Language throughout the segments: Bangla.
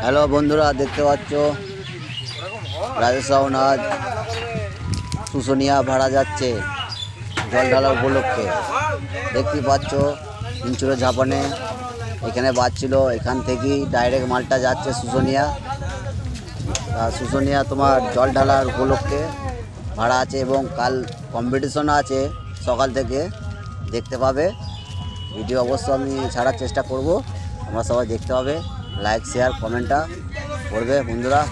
হ্যালো বন্ধুরা, দেখতে পাচ্ছ রাজেশ আজ শুশুনিয়া ভাড়া যাচ্ছে জল ঢালা উপলক্ষে। দেখতে পাচ্ছ ইঞ্চুরে ঝাপানে এখানে বাজছিল, এখান থেকেই ডাইরেক্ট মালটা যাচ্ছে শুশুনিয়া। শুশুনিয়া তোমার জল ঢালার উপলক্ষে ভাড়া আছে এবং কাল কম্পিটিশন আছে সকাল থেকে, দেখতে পাবে। ভিডিও অবশ্য আমি ছাড়ার চেষ্টা করব, আমরা সবাই দেখতে পাবে। লাইক শেয়ার কমেন্টটা করবে বন্ধুরা।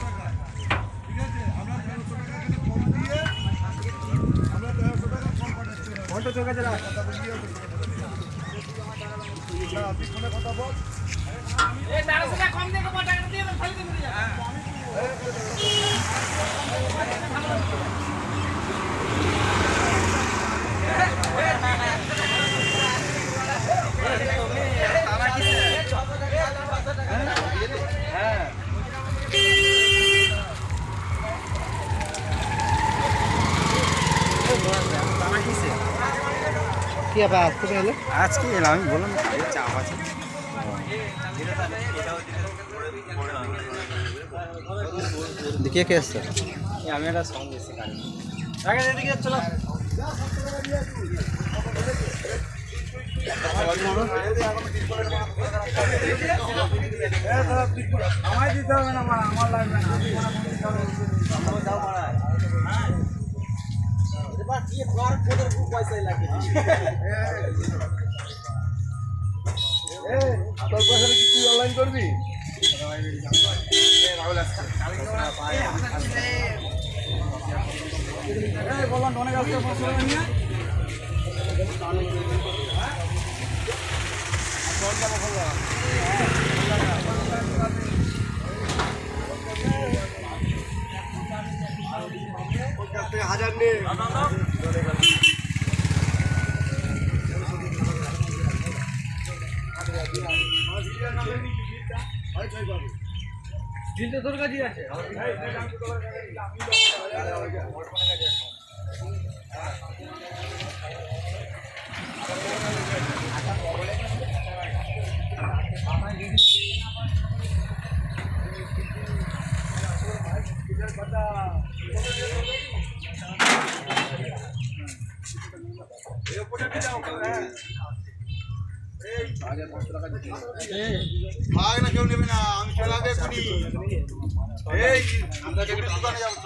কি আবার আজকে এলে? আজকে এলাম, আমি বললাম চাপ আছে। দেখিয়ে কে আসছে? আমি একটা সঙ্গ এসে গাড়ি এদিকে চলো। আমায় দিতে হবে না, আমার লাগবে না। তোর পয়সা কি তুই অনলাইন করবি? বললাম অনেক আসতে নিয়ে হাজার নেই। দিনটা তোর কাছেই আছে। ভাগ না, কেউ নেবে না, আমি চলে আসবে এখনই। এই আমরা দোকানে যাবো।